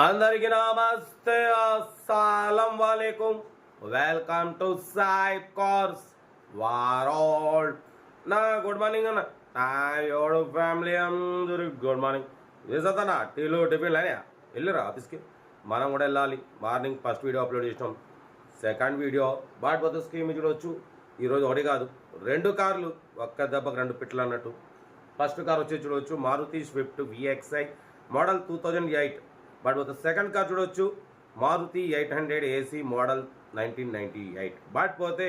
అందరికీ నమస్తే, అస్సలం వాలేకుం. Welcome to Sai Cars World. నా గుడ్ మార్నింగ్ అన్న, నా ఎవడు ఫ్యామిలీ అందరికి గుడ్ మార్నింగ్. వేసతనా టీలు టిఫిన్లు అయినా వెళ్ళిరా ఆఫీస్కి. మనం కూడా వెళ్ళాలి. మార్నింగ్ ఫస్ట్ వీడియో అప్లోడ్ చేసినాం, సెకండ్ వీడియో బాట్ బతు స్కీమ్ చూడవచ్చు. ఈరోజు ఒకటి కాదు, 2 కార్లు ఒక్క దెబ్బకు 2 పిట్లు అన్నట్టు. ఫస్ట్ కార్ వచ్చి చూడవచ్చు Maruti Swift VXI model 2008. But ఒక సెకండ్ కార్ చూడవచ్చు మారుతి 800 AC మోడల్ 1998. బట్ పోతే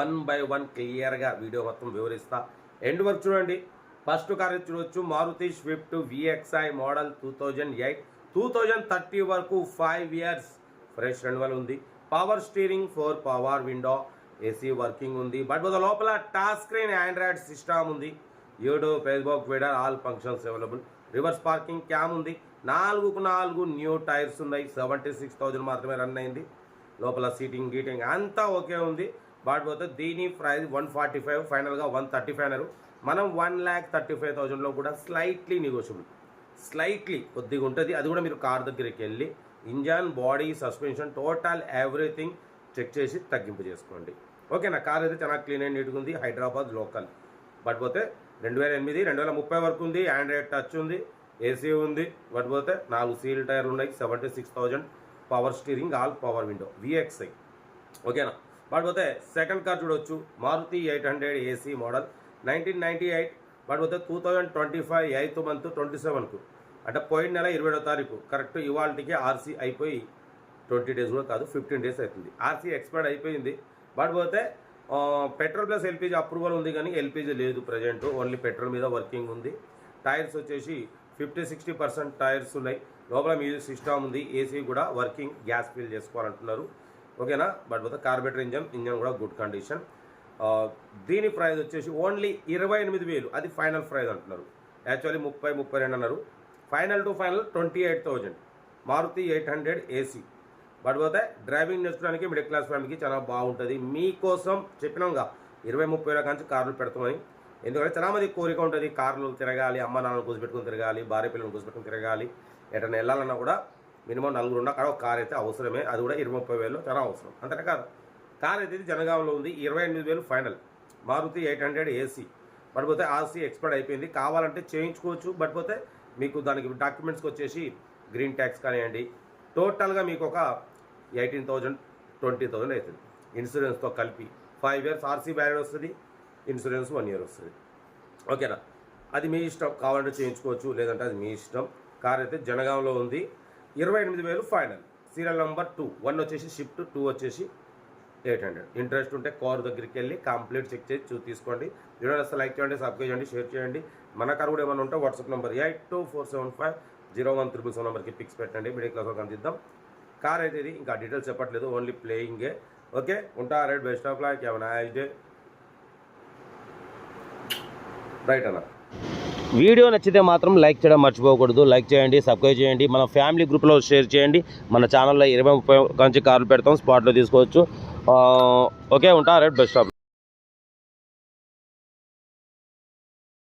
1 by 1 క్లియర్గా వీడియో మొత్తం వివరిస్తా, ఎండ్ వరకు చూడండి. ఫస్ట్ కార్ చూడవచ్చు మారుతి స్విఫ్ట్ VXI మోడల్ 2008. 2030 వరకు 5 years ఫ్రెష్ రెన్యువల్ ఉంది. Power steering, 4 power window, AC working ఉంది. బట్ పోతే లోపల టచ్ స్క్రీన్ ఆండ్రాయిడ్ సిస్టమ్ ఉంది. YouTube, Facebook, Twitter all functions available. Reverse parking cam ఉంది. 4 న్యూ టైర్స్ ఉన్నాయి. 76,000 మాత్రమే రన్ అయింది. లోపల సీటింగ్ గీటింగ్ అంతా ఓకే ఉంది. బట్ పోతే దీని ప్రైస్ 145, ఫైనల్గా 135 అన్నారు. మనం 1,35,000లో కూడా స్లైట్లీ నెగోషియబుల్, స్లైట్లీ కొద్దిగా ఉంటుంది. అది కూడా మీరు కార్ దగ్గరికి వెళ్ళి engine, body, suspension, total everything check చేసి తగ్గింపు చేసుకోండి. ఓకేనా. కార్ అయితే చాలా క్లీన్ అండ్ నీట్గా ఉంది. హైదరాబాద్ లోకల్. బట్ పోతే 2008, 2030 వరకు ఉంది. ఆండ్రాయిడ్ టచ్ ఉంది, AC ఉంది. బట్ పోతే 4 సీల్ టైర్ ఉన్నాయి. 76,000 power steering, all power window, VXI. ఓకేనా. బట్ పోతే సెకండ్ కార్ చూడవచ్చు మారుతి 800 AC మోడల్ 1998. బట్ పోతే 2025 8th month 27కు, అంటే పోయిన నెల 27వ తారీఖు కరెక్ట్ ఇవాళకి RC అయిపోయి 20 days కూడా కాదు, 15 days అవుతుంది. RC ఎక్స్పైర్డ్ అయిపోయింది. బట్ పోతే పెట్రోల్ ప్లస్ LPG అప్రూవల్ ఉంది, కానీ LPG లేదు ప్రజెంట్, ఓన్లీ పెట్రోల్ మీద వర్కింగ్ ఉంది. టైర్స్ వచ్చేసి 50-60% టైర్స్ ఉన్నాయి. లోపల మ్యూజిక్ సిస్టమ్ ఉంది. AC కూడా వర్కింగ్, గ్యాస్ ఫిల్ చేసుకోవాలంటున్నారు. ఓకేనా. బట్ పోతే కార్బెటర్ ఇంజన్ కూడా గుడ్ కండిషన్. దీని ప్రైస్ వచ్చేసి ఓన్లీ 28,000. అది ఫైనల్ ప్రైస్ అంటున్నారు. యాక్చువల్లీ 30-32 అన్నారు. Final to final 28,000 Maruti 800 AC. But పోతే డ్రైవింగ్ నేర్చుకోవడానికి మిడిల్ క్లాస్ ఫ్యామిలీకి చాలా బాగుంటుంది. మీకోసం చెప్పినాంగా 20-30 కానీ కార్లు పెడతామని. ఎందుకంటే చాలామంది కోరిక ఉంటుంది, కార్లు తిరగాలి, అమ్మ నాన్నలు కూర్చోబెట్టుకుని తిరగాలి, భార్య పిల్లలను కూర్చోబెట్టుకుని తిరగాలి. ఎటన్నా వెళ్ళాలన్నా కూడా మినిమం 4 ఉన్న కాడ ఒక కార్ అయితే అవసరమే. అది కూడా 20-30 చాలా అవసరం. అంతనే కాదు, కార్ అయితే జనగాంలో ఉంది. 28,000 ఫైనల్ మారుతి 800 AC. బట్ పోతే RC ఎక్స్పైర్డ్ అయిపోయింది. కావాలంటే చేయించుకోవచ్చు. బట్ పోతే మీకు దానికి డాక్యుమెంట్స్కి వచ్చేసి గ్రీన్ ట్యాక్స్ కానివ్వండి, టోటల్గా మీకు ఒక 18,000-20,000 అవుతుంది. ఇన్సూరెన్స్తో కలిపి 5 years RC వ్యాలిడ్ వస్తుంది, ఇన్సూరెన్స్ 1 year వస్తుంది. ఓకేనా. అది మీ ఇష్టం, కావాలంటే చేయించుకోవచ్చు, లేదంటే అది మీ ఇష్టం. కార్ అయితే జనగాంలో ఉంది. 28,000 ఫైనల్. Serial number 2. 1 వచ్చేసి షిఫ్ట్, 2 వచ్చేసి 800. ఇంట్రెస్ట్ ఉంటే కార్ దగ్గరికి వెళ్ళి కంప్లీట్ చెక్ చేసి తీసుకోండి. వీడియో వస్తే లైక్ చేయండి, సబ్స్క్రైబ్ చేయండి, షేర్ చేయండి. మన కార్ కూడా ఏమైనా ఉంటే వాట్సాప్ నెంబర్ 8247501377 నెంబర్కి పిక్స్ పెట్టండి. మిడిల్ క్లాస్ వాళ్ళకి అందిద్దాం. కార్ అయితే ఇది ఇంకా డీటెయిల్స్ చెప్పట్లేదు, ఓన్లీ ప్లేయింగే. ఓకే, ఉంటా. Right, best of luck, have a nice day. Right అన్న. వీడియో నచ్చితే మాత్రం లైక్ చేయడం మర్చిపోకూడదు. లైక్ చేయండి, సబ్స్క్రైబ్ చేయండి, మన ఫ్యామిలీ గ్రూప్లో షేర్ చేయండి. మన ఛానల్లో 20-30 నుంచి కార్లు పెడతాం, స్పాట్లో తీసుకోవచ్చు. ఓకే, ఉంటా. Right, best of.